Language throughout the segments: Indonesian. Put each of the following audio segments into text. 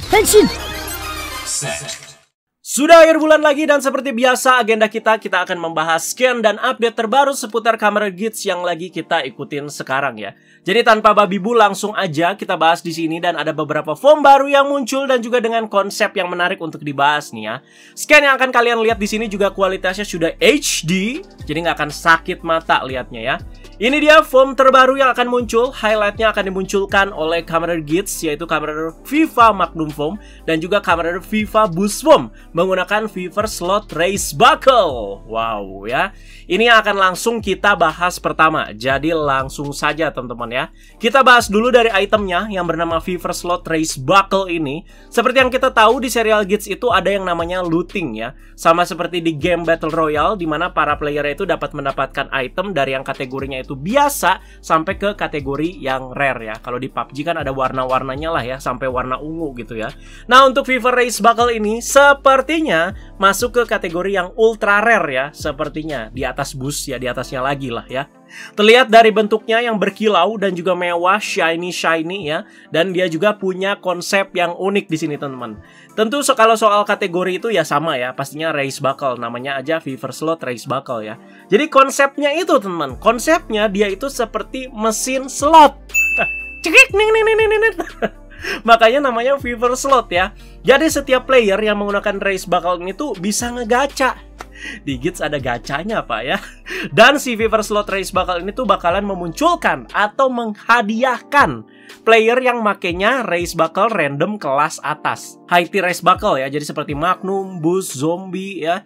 Henshin! Sudah akhir bulan lagi dan seperti biasa agenda kita akan membahas scan dan update terbaru seputar Kamen Rider Geats yang lagi kita ikutin sekarang ya. Jadi tanpa babi bu langsung aja kita bahas di sini dan ada beberapa form baru yang muncul dan juga dengan konsep yang menarik untuk dibahas nih ya. Scan yang akan kalian lihat di sini juga kualitasnya sudah HD, jadi nggak akan sakit mata lihatnya ya. Ini dia form terbaru yang akan muncul, highlightnya akan dimunculkan oleh Kamen Rider Geats yaitu Kamen Rider Viva Magnum Form dan juga Kamen Rider Viva Boost Form menggunakan Viva Slot Race Buckle. Wow ya. Ini yang akan langsung kita bahas pertama. Jadi langsung saja teman-teman ya. Kita bahas dulu dari itemnya yang bernama Viva Slot Race Buckle ini. Seperti yang kita tahu di serial Geats itu ada yang namanya looting ya. Sama seperti di game Battle Royale di mana para player itu dapat mendapatkan item dari yang kategorinya itu biasa sampai ke kategori yang rare ya. Kalau di PUBG kan ada warna-warnanya lah ya, sampai warna ungu gitu ya. Nah, untuk Viva Race Buckle ini sepertinya masuk ke kategori yang ultra rare ya, sepertinya di atas bus ya, di atasnya lagi lah ya. Terlihat dari bentuknya yang berkilau dan juga mewah, shiny ya, dan dia juga punya konsep yang unik di sini teman-teman. Tentu kalau soal kategori itu ya sama ya, pastinya Race Buckle, namanya aja Viva Slot Race Buckle ya. Jadi konsepnya itu teman-teman, konsepnya dia itu seperti mesin slot. Cekik ning. Makanya namanya Viva Slot ya. Jadi setiap player yang menggunakan Race Buckle ini tuh bisa ngegacha. Di Geats ada gacanya pak ya. Dan si Viva Slot Race Buckle ini tuh bakalan memunculkan atau menghadiahkan player yang makainya Race Buckle random kelas atas, high tier Race Buckle ya. Jadi seperti Magnum, Boost, Zombie ya,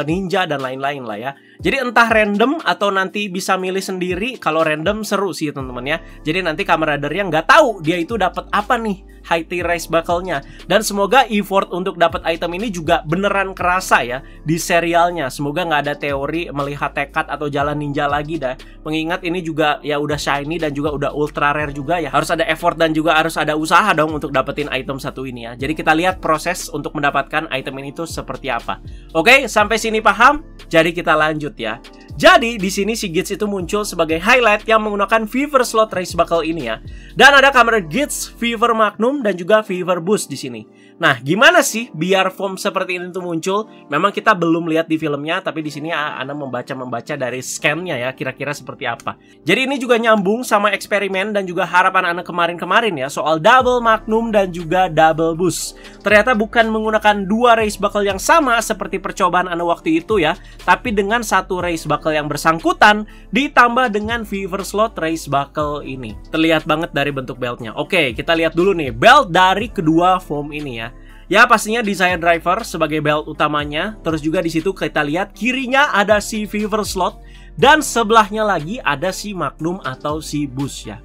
Ninja dan lain-lain lah ya. Jadi entah random atau nanti bisa milih sendiri. Kalau random seru sih teman-teman ya. Jadi nanti Kamen Rider-nya nggak tahu dia itu dapat apa nih high tier Race Buckle-nya. Dan semoga effort untuk dapat item ini juga beneran kerasa ya di serialnya. Semoga nggak ada teori melihat tekad atau jalan ninja lagi dah. Mengingat ini juga ya udah shiny dan juga udah ultra rare juga ya. Harus ada effort dan juga harus ada usaha dong untuk dapetin item satu ini ya. Jadi kita lihat proses untuk mendapatkan item ini tuh seperti apa. Oke, sampai sini paham? Jadi kita lanjut ya. Jadi di sini si Geats itu muncul sebagai highlight yang menggunakan Viva Slot Race Buckle ini ya. Dan ada Kamen Rider Geats, Viva Magnum dan juga Viva Boost di sini. Nah, gimana sih biar form seperti ini tuh muncul? Memang kita belum lihat di filmnya, tapi di sini Ana membaca dari scan-nya ya, kira-kira seperti apa. Jadi ini juga nyambung sama eksperimen dan juga harapan Ana kemarin ya soal double Magnum dan juga double Boost. Ternyata bukan menggunakan dua Race Buckle yang sama seperti percobaan Ana waktu itu ya, tapi dengan satu Race Buckle yang bersangkutan ditambah dengan Viva Slot Race Buckle ini. Terlihat banget dari bentuk beltnya. Oke, kita lihat dulu nih belt dari kedua form ini ya. Ya pastinya Desire Driver sebagai belt utamanya. Terus juga di situ kita lihat kirinya ada si Viva Slot dan sebelahnya lagi ada si Magnum atau si Boost ya.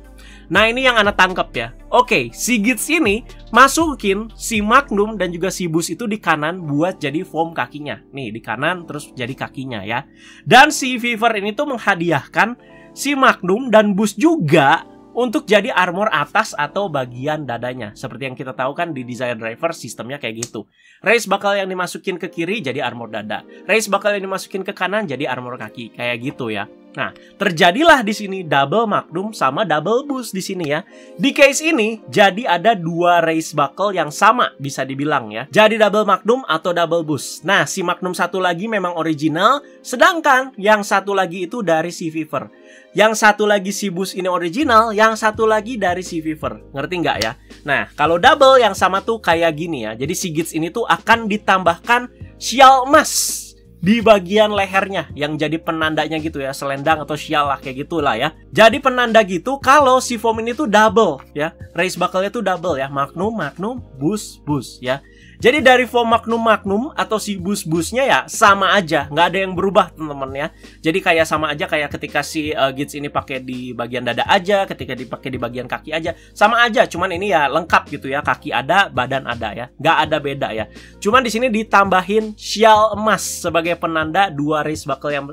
Nah ini yang Ana tangkap ya. Oke, si Geats ini masukin si Magnum dan juga si Boost itu di kanan buat jadi form kakinya. Nih di kanan terus jadi kakinya ya. Dan si Viva ini tuh menghadiahkan si Magnum dan Boost juga untuk jadi armor atas atau bagian dadanya. Seperti yang kita tahu kan di Desire Driver sistemnya kayak gitu. Race Buckle yang dimasukin ke kiri jadi armor dada. Race Buckle yang dimasukin ke kanan jadi armor kaki. Kayak gitu ya. Nah, terjadilah di sini double Magnum sama double Boost di sini ya. Di case ini jadi ada dua Race Buckle yang sama bisa dibilang ya. Jadi double Magnum atau double Boost. Nah, si Magnum satu lagi memang original, sedangkan yang satu lagi itu dari si Viva. Yang satu lagi si Boost ini original, yang satu lagi dari si Viva. Ngerti nggak ya? Nah, kalau double yang sama tuh kayak gini ya. Jadi si Geats ini tuh akan ditambahkan sial emas di bagian lehernya yang jadi penandanya gitu ya, selendang atau sial lah kayak gitulah ya. Jadi penanda gitu kalau si form ini tuh double ya. Race Buckle-nya tuh double ya, Magnum, Boost ya. Jadi dari form Magnum atau si Boost-nya ya sama aja, nggak ada yang berubah teman-teman ya. Jadi kayak sama aja kayak ketika si Geats ini pakai di bagian dada aja, ketika dipakai di bagian kaki aja, sama aja. Cuman ini ya lengkap gitu ya, kaki ada, badan ada ya, nggak ada beda ya. Cuman di sini ditambahin sial emas sebagai penanda dua Race Buckle yang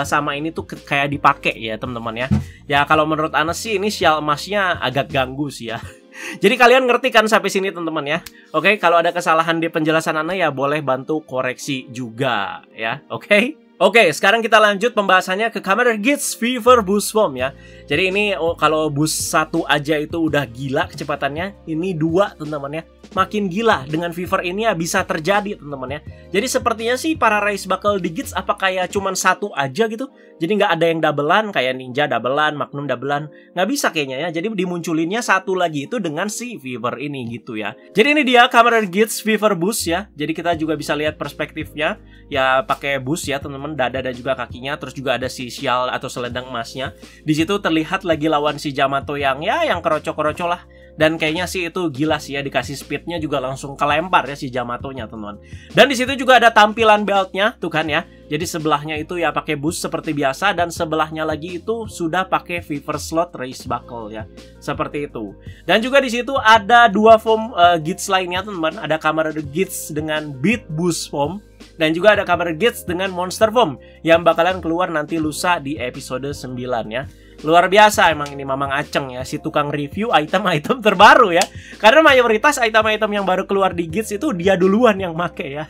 sama ini tuh kayak dipakai ya teman-teman ya. Ya kalau menurut Ana sih ini sial emasnya agak ganggu sih ya. Jadi kalian ngerti kan sampai sini teman-teman ya. Oke, kalau ada kesalahan di penjelasan Ana ya boleh bantu koreksi juga ya. Oke. Oke, sekarang kita lanjut pembahasannya ke Kamen Rider Geats Fever Boost Form ya. Jadi ini kalau boost 1 aja itu udah gila kecepatannya, ini 2 teman-teman ya. Makin gila dengan Fever ini ya bisa terjadi teman-teman ya. Jadi sepertinya sih para race buckle di Geats apa kayak cuman 1 aja gitu. Jadi nggak ada yang doublean kayak Ninja doublean, Magnum doublean. Nggak bisa kayaknya ya. Jadi dimunculinnya 1 lagi itu dengan si Fever ini gitu ya. Jadi ini dia Kamen Rider Geats Fever Boost ya. Jadi kita juga bisa lihat perspektifnya. Ya pakai boost ya teman-teman, dada dan juga kakinya. Terus juga ada si sial atau selendang emasnya. Di situ terlihat lagi lawan si Yamato yang kerocok-kerocok lah. Dan kayaknya sih itu gila sih ya, dikasih speednya juga langsung kelempar ya si Yamatonya teman-teman. Dan di situ juga ada tampilan beltnya tuh kan ya. Jadi sebelahnya itu ya pakai boost seperti biasa dan sebelahnya lagi itu sudah pakai Fever Slot Race Buckle ya. Seperti itu. Dan juga di situ ada 2 form Geats lainnya teman-teman. Ada Kamen Rider Geats dengan Beat Boost Form. Dan juga ada Kamen Rider Geats dengan Monster Form yang bakalan keluar nanti lusa di episode 9 ya. Luar biasa emang ini Mamang Aceng ya, si tukang review item-item terbaru ya. Karena mayoritas item-item yang baru keluar di Geats itu dia duluan yang make ya.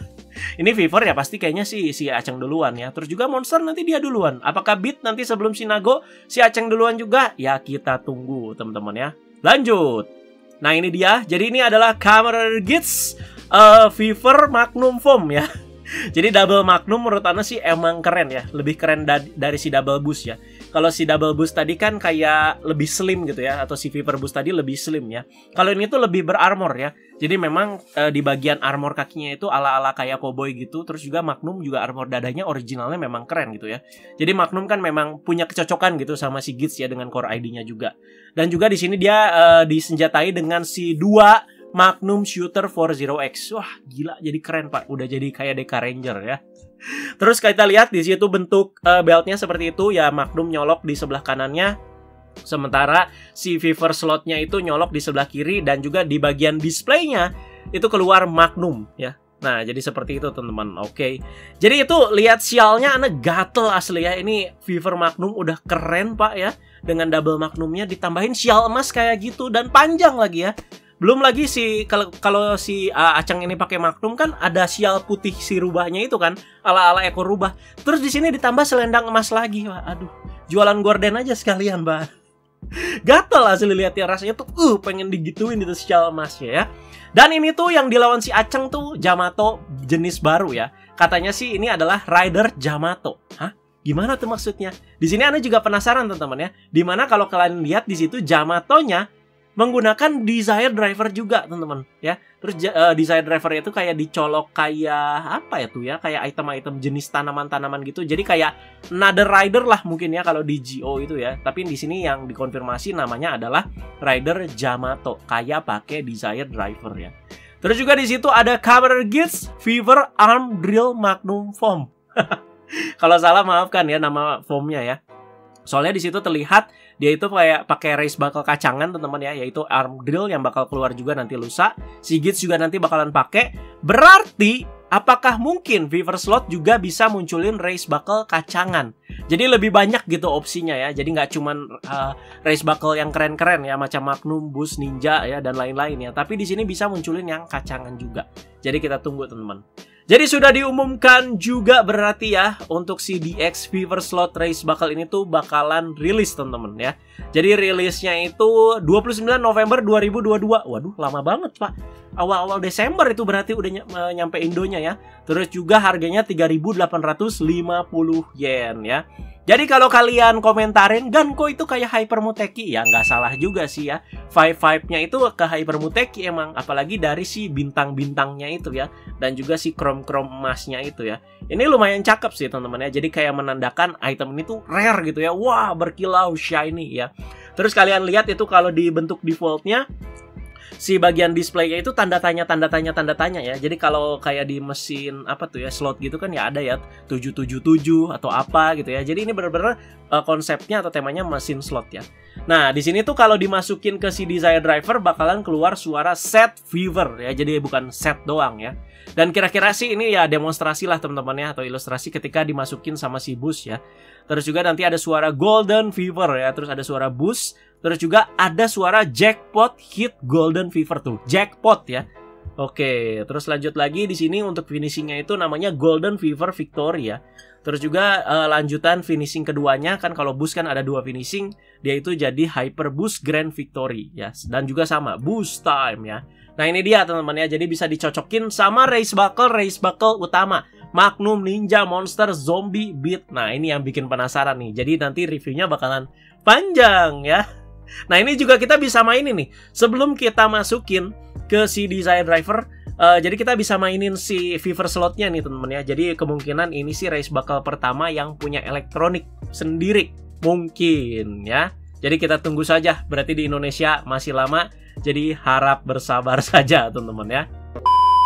Ini Fever ya pasti kayaknya si Aceng duluan ya. Terus juga Monster nanti dia duluan. Apakah Beat nanti sebelum si Nago si Aceng duluan juga? Ya kita tunggu teman-teman ya. Lanjut. Nah ini dia. Jadi ini adalah Kamen Rider Geats Fever Magnum Form ya. Jadi double Magnum menurut Ana sih emang keren ya. Lebih keren dari si double boost ya. Kalau si double boost tadi kan kayak lebih slim gitu ya. Atau si Fever Boost tadi lebih slim ya. Kalau ini tuh lebih berarmor ya. Jadi memang di bagian armor kakinya itu ala-ala kayak cowboy gitu. Terus juga Magnum juga armor dadanya originalnya memang keren gitu ya. Jadi Magnum kan memang punya kecocokan gitu sama si Geats ya dengan core ID-nya juga. Dan juga di sini dia disenjatai dengan si 2 Magnum Shooter 40X. Wah, gila jadi keren, Pak. Udah jadi kayak Deka Ranger ya. Terus kita lihat di situ bentuk beltnya seperti itu ya, Magnum nyolok di sebelah kanannya. Sementara si Fever slotnya itu nyolok di sebelah kiri dan juga di bagian displaynya itu keluar Magnum ya. Nah, jadi seperti itu teman-teman. Oke. Jadi itu lihat sialnya Ana gatel asli ya. Ini Fever Magnum udah keren, Pak ya. Dengan double Magnumnya ditambahin sial emas kayak gitu dan panjang lagi ya. Belum lagi si kalau si Aceng ini pakai Magnum kan ada sial putih si rubahnya itu kan ala-ala ekor rubah. Terus di sini ditambah selendang emas lagi. Wah, aduh. Jualan gorden aja sekalian, Mbak. Gatel asli lihat ya, rasanya tuh pengen digituin itu sial emasnya ya. Dan ini tuh yang dilawan si Aceng tuh Yamato jenis baru ya. Katanya sih ini adalah Rider Yamato. Hah? Gimana tuh maksudnya? Di sini Anda juga penasaran teman-teman ya. Dimana kalau kalian lihat di situ Yamatonya menggunakan Desire Driver juga teman-teman ya. Terus Desire Driver itu kayak dicolok kayak apa ya tuh ya, kayak item-item jenis tanaman-tanaman gitu. Jadi kayak Another Rider lah mungkin ya kalau di GO itu ya. Tapi di sini yang dikonfirmasi namanya adalah Rider Yamato kayak pakai Desire Driver ya. Terus juga di situ ada Kamen Rider Geats Fever Arm Drill Magnum Form. Kalau salah maafkan ya nama formnya ya. Soalnya di situ terlihat dia itu kayak pakai race buckle kacangan teman-teman ya, yaitu arm drill yang bakal keluar juga nanti lusa. Si Geats juga nanti bakalan pakai. Berarti apakah mungkin Fever Slot juga bisa munculin race buckle kacangan? Jadi lebih banyak gitu opsinya ya. Jadi nggak cuman race buckle yang keren-keren ya macam Magnum, Boost, Ninja ya dan lain-lain ya. Tapi di sini bisa munculin yang kacangan juga. Jadi kita tunggu teman-teman. Jadi sudah diumumkan juga berarti ya untuk si DX Fever Slot Race Buckle ini tuh bakalan rilis teman-teman ya. Jadi rilisnya itu 29 November 2022. Waduh, lama banget, Pak. Awal-awal Desember itu berarti udah nyampe Indonya ya. Terus juga harganya 3.850 yen ya. Jadi kalau kalian komentarin, Gan kok itu kayak Hyper Muteki? Ya nggak salah juga sih ya. Vibe-nya itu ke Hyper Muteki emang. Apalagi dari si bintang-bintangnya itu ya. Dan juga si krom-krom emasnya itu ya. Ini lumayan cakep sih teman-teman ya. Jadi kayak menandakan item ini tuh rare gitu ya. Wah, berkilau shiny ya. Terus kalian lihat itu kalau di bentuk defaultnya, si bagian displaynya itu tanda tanya ya. Jadi kalau kayak di mesin apa tuh ya, slot gitu kan ya ada ya 777 atau apa gitu ya. Jadi ini benar-benar konsepnya atau temanya mesin slot ya. Nah, di sini tuh kalau dimasukin ke si Desire Driver bakalan keluar suara set Fever ya. Jadi bukan set doang ya. Dan kira-kira sih ini ya demonstrasi lah teman-teman ya, atau ilustrasi ketika dimasukin sama si Boost ya. Terus juga nanti ada suara Golden Fever ya, terus ada suara Boost, terus juga ada suara Jackpot Hit Golden Fever tuh. Jackpot ya. Oke, terus lanjut lagi di sini untuk finishingnya itu namanya Golden Fever Victory ya. Terus juga lanjutan finishing keduanya kan kalau boost kan ada 2 finishing, dia itu jadi Hyper Boost Grand Victory ya. Dan juga sama boost time ya. Nah ini dia teman-teman ya, jadi bisa dicocokin sama race buckle utama Magnum, Ninja, Monster, Zombie, Beat. Nah ini yang bikin penasaran nih, jadi nanti reviewnya bakalan panjang ya. Nah ini juga kita bisa mainin nih sebelum kita masukin ke si Desire Driver. Jadi kita bisa mainin si Fever slotnya nih teman-teman ya. Jadi kemungkinan ini sih race buckle pertama yang punya elektronik sendiri mungkin ya. Jadi kita tunggu saja, berarti di Indonesia masih lama. Jadi harap bersabar saja teman-teman ya.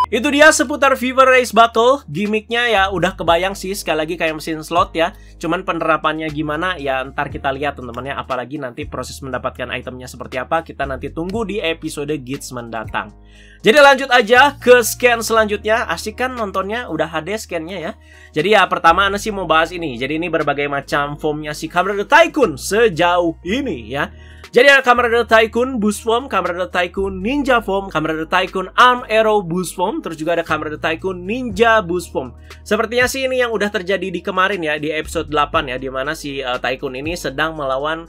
Itu dia seputar Fever Race Buckle. Gimmicknya ya udah kebayang sih, sekali lagi kayak mesin slot ya. Cuman penerapannya gimana ya ntar kita lihat teman-teman ya. Apalagi nanti proses mendapatkan itemnya seperti apa, kita nanti tunggu di episode Gids mendatang. Jadi lanjut aja ke scan selanjutnya. Asik kan nontonnya, udah HD scannya ya. Jadi ya pertama Ana sih mau bahas ini. Jadi ini berbagai macam foamnya si Kamen Rider Tycoon sejauh ini ya. Jadi ada Kamen Rider Tycoon Boost Foam, Kamen Rider Tycoon Ninja Foam, Kamen Rider Tycoon Arm Arrow Boost Foam, terus juga ada Kamen Rider Tycoon Ninja Boost Foam. Sepertinya sih ini yang udah terjadi di kemarin ya, di episode 8 ya, dimana si Tycoon ini sedang melawan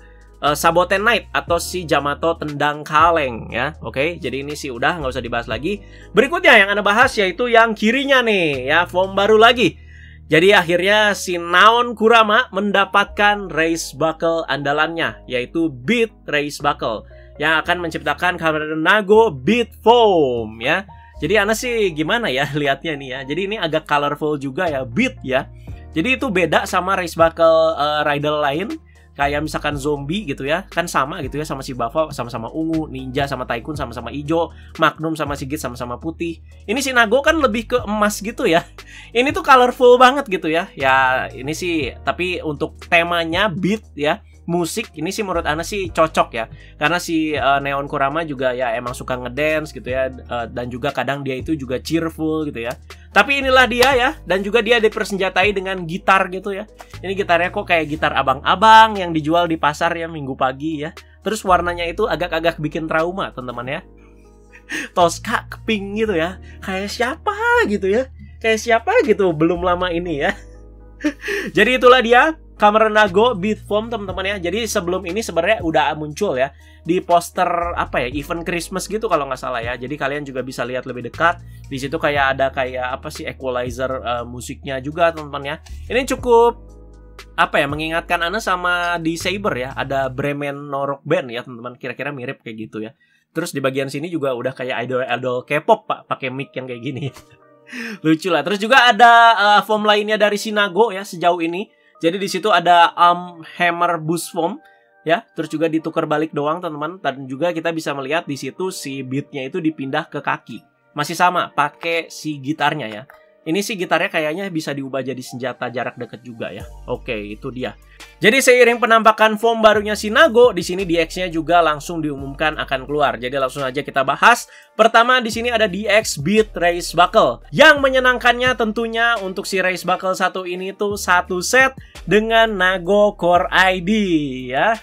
Saboten Knight atau si Yamato Tendang Kaleng ya. Oke, jadi ini sih udah nggak usah dibahas lagi. Berikutnya yang Anda bahas yaitu yang kirinya nih ya, foam baru lagi. Jadi akhirnya si Naon Kurama mendapatkan race buckle andalannya, yaitu Beat Race Buckle, yang akan menciptakan Kamen Rider Nago Beat Foam ya. Jadi Ana sih gimana ya lihatnya nih ya. Jadi ini agak colorful juga ya, Beat ya. Jadi itu beda sama race buckle rider lain. Kayak misalkan zombie gitu ya, kan sama gitu ya, sama si Bava sama-sama ungu, Ninja sama Tycoon sama-sama hijau, Magnum sama Sigit sama-sama putih. Ini si Nago kan lebih ke emas gitu ya. Ini tuh colorful banget gitu ya. Ya ini sih, tapi untuk temanya beat ya, musik ini sih menurut Ana sih cocok ya. Karena si Neon Kurama juga ya emang suka ngedance gitu ya, dan juga kadang dia itu juga cheerful gitu ya. Tapi inilah dia ya, dan juga dia dipersenjatai dengan gitar gitu ya. Ini gitarnya kok kayak gitar abang-abang yang dijual di pasar ya minggu pagi ya. Terus warnanya itu agak-agak bikin trauma teman-teman ya. Tosca pink gitu ya. Kayak siapa gitu ya. Kayak siapa gitu belum lama ini ya. Jadi itulah dia Kamen Rider Nago Beat Foam teman-teman ya. Jadi sebelum ini sebenarnya udah muncul ya di poster apa ya, event Christmas gitu kalau nggak salah ya. Jadi kalian juga bisa lihat lebih dekat. Di situ kayak ada kayak apa sih equalizer musiknya juga teman-teman ya. Ini cukup apa ya, mengingatkan Ana sama di Saber ya. Ada Bremen no Rock Band ya teman-teman. Kira-kira mirip kayak gitu ya. Terus di bagian sini juga udah kayak idol-idol K-pop Pak, pakai mic yang kayak gini. Lucu lah. Terus juga ada foam lainnya dari Sinago ya sejauh ini. Jadi di situ ada Hammer Boost Foam ya, terus juga ditukar balik doang teman-teman, dan juga kita bisa melihat di situ si beatnya itu dipindah ke kaki. Masih sama pakai si gitarnya ya. Ini sih gitarnya kayaknya bisa diubah jadi senjata jarak dekat juga ya. Oke, itu dia. Jadi seiring penampakan foam barunya si Nago, di sini DX-nya juga langsung diumumkan akan keluar. Jadi langsung aja kita bahas. Pertama di sini ada DX Beat Race Buckle. Yang menyenangkannya tentunya untuk si Race Buckle satu ini tuh satu set dengan Nago Core ID ya.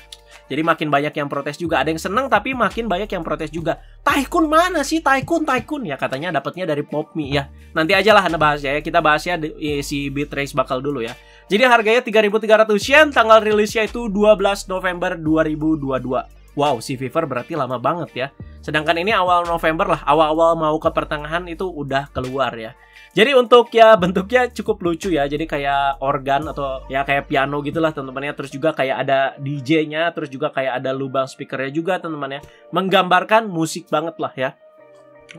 Jadi makin banyak yang protes juga. Ada yang seneng tapi makin banyak yang protes juga. Tycoon mana sih? Tycoon. Ya katanya dapatnya dari Popme ya. Nanti aja lah Anda bahas ya. Kita bahasnya si Beat Race Buckle dulu ya. Jadi harganya 3.300 yen. Tanggal rilisnya itu 12 November 2022. Wow, si Fever berarti lama banget ya. Sedangkan ini awal November lah. Awal-awal mau ke pertengahan itu udah keluar ya. Jadi untuk ya bentuknya cukup lucu ya. Jadi kayak organ atau ya kayak piano gitulah teman-teman ya. Terus juga kayak ada DJ-nya, terus juga kayak ada lubang speakernya juga teman-teman ya. Menggambarkan musik banget lah ya.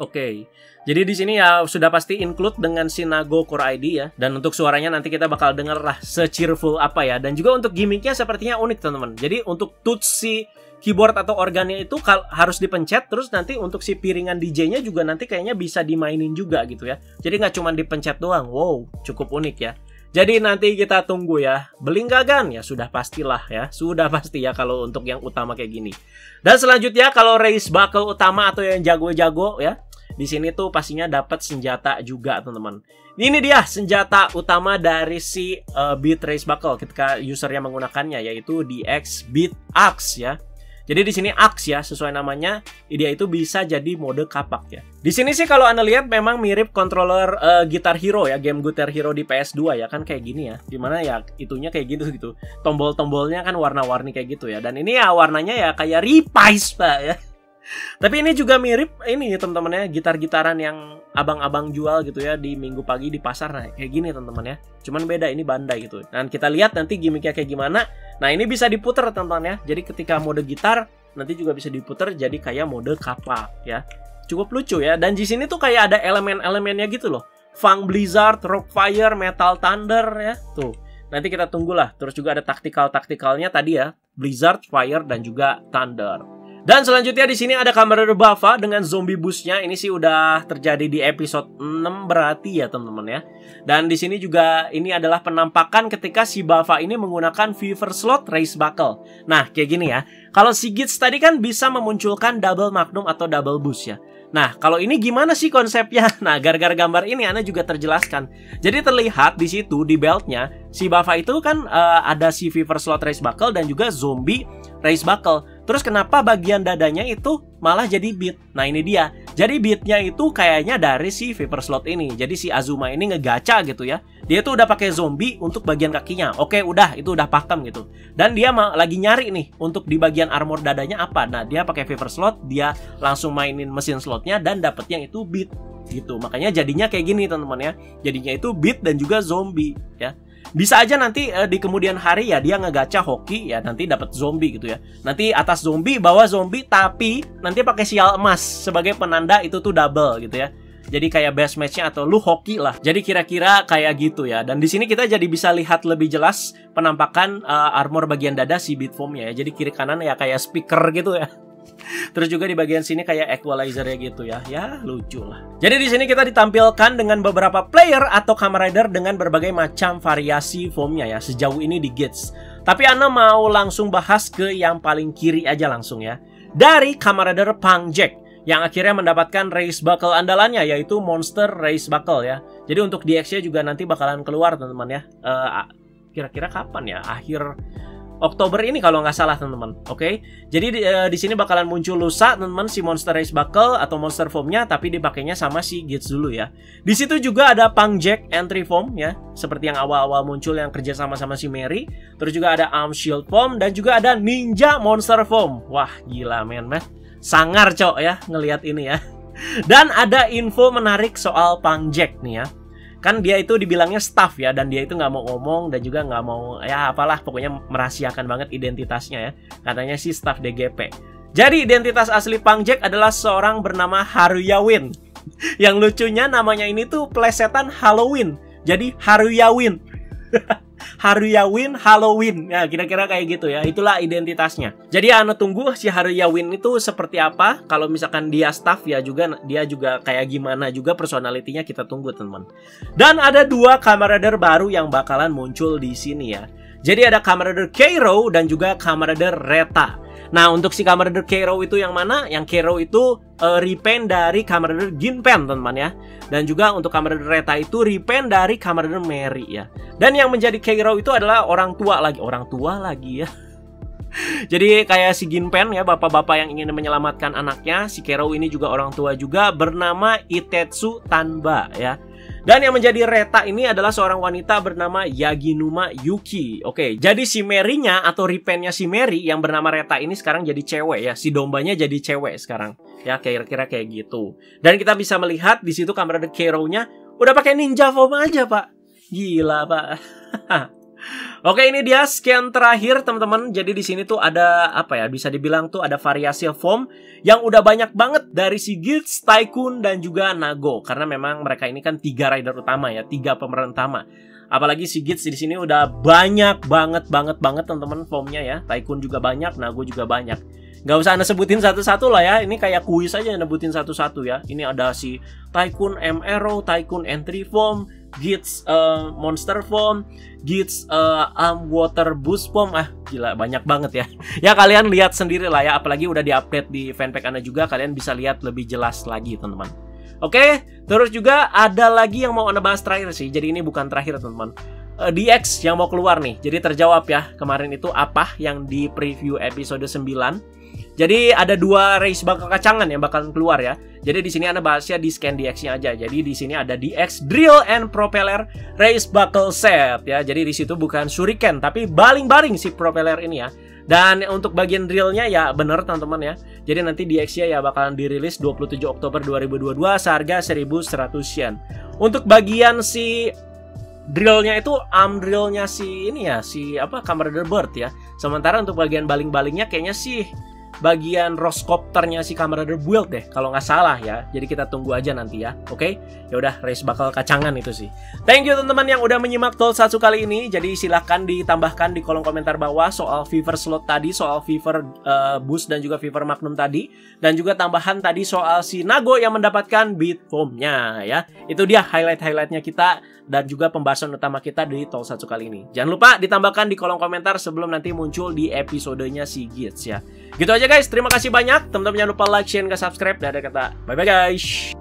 Oke. Jadi di sini ya sudah pasti include dengan si Nago Core ID ya. Dan untuk suaranya nanti kita bakal denger lah se-cheerful apa ya. Dan juga untuk gimmicknya sepertinya unik teman-teman. Jadi untuk tutsi keyboard atau organnya itu harus dipencet, terus nanti untuk si piringan DJ-nya juga nanti kayaknya bisa dimainin juga gitu ya. Jadi nggak cuma dipencet doang. Wow, cukup unik ya. Jadi nanti kita tunggu ya. Belinggagan ya sudah pastilah ya. Sudah pasti ya kalau untuk yang utama kayak gini. Dan selanjutnya kalau race buckle utama atau yang jago-jago ya, di sini tuh pastinya dapat senjata juga teman-teman. Ini dia senjata utama dari si Beat Race Buckle ketika usernya menggunakannya, yaitu DX Beat Axe ya. Jadi di sini Axe ya, sesuai namanya, dia itu bisa jadi mode kapak ya. Di sini sih kalau Anda lihat memang mirip controller Guitar Hero ya, game Guitar Hero di PS2 ya, kan kayak gini ya. Dimana ya itunya kayak gitu. Tombol-tombolnya kan warna-warni kayak gitu ya. Dan ini ya warnanya ya kayak Reprise, Pak ya. Tapi ini juga mirip ini teman-teman ya, gitar-gitaran yang abang-abang jual gitu ya di Minggu pagi di pasar. Nah, kayak gini teman-teman ya. Cuman beda, ini Bandai gitu. Dan kita lihat nanti gimmicknya kayak gimana. Nah, ini bisa diputer teman-teman ya. Jadi ketika mode gitar nanti juga bisa diputer jadi kayak mode kapak ya. Cukup lucu ya. Dan di sini tuh kayak ada elemen-elemennya gitu loh. Funk Blizzard, Rockfire, Metal Thunder ya. Tuh. Nanti kita tunggulah. Terus juga ada taktikal-taktikalnya tadi ya. Blizzard, Fire dan juga Thunder. Dan selanjutnya di sini ada Kamen Rider Buffa dengan zombie boost-nya. Ini sih udah terjadi di episode 6 berarti ya teman-teman ya. Dan di sini juga ini adalah penampakan ketika si Buffa ini menggunakan Fever Slot Race Buckle. Nah, kayak gini ya. Kalau si Gits tadi kan bisa memunculkan double magnum atau double boost ya. Nah, kalau ini gimana sih konsepnya? Nah, gara-gara gambar ini Anda juga terjelaskan. Jadi terlihat di situ di beltnya si Buffa itu kan ada si Fever Slot Race Buckle dan juga zombie Race Buckle. Terus kenapa bagian dadanya itu malah jadi beat? Nah, ini dia. Jadi beatnya itu kayaknya dari si Fever Slot ini. Jadi si Azuma ini ngegacha gitu ya. Dia tuh udah pakai zombie untuk bagian kakinya. Oke, udah itu udah pakem gitu. Dan dia lagi nyari nih untuk di bagian armor dadanya apa. Nah, dia pakai Fever Slot, dia langsung mainin mesin slotnya dan dapetnya itu beat gitu. Makanya jadinya kayak gini teman-teman ya. Jadinya itu beat dan juga zombie ya. Bisa aja nanti di kemudian hari ya dia ngegacha hoki ya nanti dapat zombie gitu ya. Nanti atas zombie, bawah zombie tapi nanti pakai sial emas sebagai penanda itu tuh double gitu ya. Jadi kayak best match-nya atau lu hoki lah. Jadi kira-kira kayak gitu ya. Dan di sini kita jadi bisa lihat lebih jelas penampakan armor bagian dada si Bitfoam-nya ya. Jadi kiri kanan ya kayak speaker gitu ya. Terus juga di bagian sini kayak equalizer-nya gitu ya. Ya, lucu lah. Jadi di sini kita ditampilkan dengan beberapa player atau Kamen Rider dengan berbagai macam variasi foam-nya ya. Sejauh ini di Gits. Tapi Anda mau langsung bahas ke yang paling kiri aja langsung ya. Dari Kamen Rider Punk Jack yang akhirnya mendapatkan race buckle andalannya yaitu Monster Race Buckle ya. Jadi untuk DX-nya juga nanti bakalan keluar teman-teman ya. Kira-kira kapan ya? Akhir Oktober ini kalau nggak salah teman-teman. Oke. Jadi di sini bakalan muncul lusa teman-teman si Monster Race Buckle atau Monster Foam-nya tapi dipakainya sama si Gits dulu ya. Di situ juga ada Punk Jack Entry Foam ya, seperti yang awal-awal muncul yang kerja sama si Mary. Terus juga ada Arm Shield Foam dan juga ada Ninja Monster Foam. Wah, gila men. Sangar cok ya ngelihat ini ya. Dan ada info menarik soal Punk Jack nih ya. Kan dia itu dibilangnya staff ya, dan dia itu nggak mau ngomong dan juga nggak mau ya apalah, pokoknya merahasiakan banget identitasnya ya. Katanya sih staff DGP. Jadi identitas asli Punk Jack adalah seorang bernama Haruya Win. Yang lucunya namanya ini tuh plesetan Halloween. Jadi Haruya Win. Haruya Win Halloween. Ya kira-kira kayak gitu ya. Itulah identitasnya. Jadi Anda tunggu si Haruya Win itu seperti apa. Kalau misalkan dia staff ya juga, dia juga kayak gimana juga personalitinya kita tunggu teman. Dan ada dua Kamen Rider baru yang bakalan muncul di sini ya. Jadi ada Kamen Rider Keiro dan juga Kamen Rider Reta. Nah, untuk si Kamen Rider Keiro itu yang mana? Yang Keiro itu repaint dari Kamen Rider Ginpen, teman-teman ya. Dan juga untuk Kamen Rider Reta itu repaint dari Kamen Rider Mary ya. Dan yang menjadi Keiro itu adalah orang tua lagi ya. Jadi kayak si Ginpen ya, bapak-bapak yang ingin menyelamatkan anaknya. Si Keiro ini juga orang tua juga, bernama Itetsu Tanba ya. Dan yang menjadi Reta ini adalah seorang wanita bernama Yaginuma Yuki. Oke, jadi si Mary-nya atau repaint-nya si Mary yang bernama Reta ini sekarang jadi cewek ya. Si dombanya jadi cewek sekarang. Ya, kira-kira kayak gitu. Dan kita bisa melihat di situ Kamen Rider Keiro-nya udah pakai ninja foam aja, Pak. Gila, Pak. Oke, ini dia scan terakhir, teman-teman. Jadi di sini tuh ada apa ya? Bisa dibilang tuh ada variasi foam yang udah banyak banget dari si Gits, Tycoon dan juga Nago. Karena memang mereka ini kan 3 rider utama ya, 3 pemeran utama. Apalagi si Gits di sini udah banyak banget teman-teman foamnya ya. Tycoon juga banyak, Nago juga banyak. Nggak usah Anda sebutin satu-satu lah ya. Ini kayak kuis aja sebutin satu-satu ya. Ini ada si Tycoon M-Arrow, Tycoon Entry Foam, Gits Monster Foam, Gits Water Boost Foam. Gila banyak banget ya. Ya kalian lihat sendiri lah ya. Apalagi udah diupdate di fanpage Anda juga. Kalian bisa lihat lebih jelas lagi teman-teman. Oke, terus juga ada lagi yang mau Anda bahas terakhir sih. Jadi ini bukan terakhir teman-teman. DX yang mau keluar nih. Jadi terjawab ya. Kemarin itu apa yang di preview episode 9. Jadi ada 2 race bakal kacangan yang bakalan keluar ya. Jadi di sini Anda bahasnya di scan DX-nya aja. Jadi di sini ada DX Drill and Propeller Race Buckle Set ya. Jadi di situ bukan shuriken tapi baling-baling si propeller ini ya. Dan untuk bagian drillnya ya bener teman-teman ya. Jadi nanti DX-nya ya bakalan dirilis 27 Oktober 2022 seharga 1.100 yen. Untuk bagian si drillnya itu arm drillnya si ini ya, si apa, Kamen Rider Bird ya. Sementara untuk bagian baling-balingnya kayaknya sih bagian roscopternya si Kamen Rider Build deh kalau nggak salah ya. Jadi kita tunggu aja nanti ya. Oke, ya udah, race bakal kacangan itu sih. Thank you teman-teman yang udah menyimak Tokusatsu kali ini. Jadi silahkan ditambahkan di kolom komentar bawah soal Fever Slot tadi, soal Fever Boost dan juga Fever Magnum tadi, dan juga tambahan tadi soal si Nago yang mendapatkan Beat Foam-nya ya. Itu dia highlight-highlightnya kita dan juga pembahasan utama kita di Tokusatsu kali ini. Jangan lupa ditambahkan di kolom komentar sebelum nanti muncul di episodenya si Gits ya. Gitu aja guys, terima kasih banyak. Teman-teman jangan lupa like, share, dan subscribe. Dan ada kata bye-bye guys.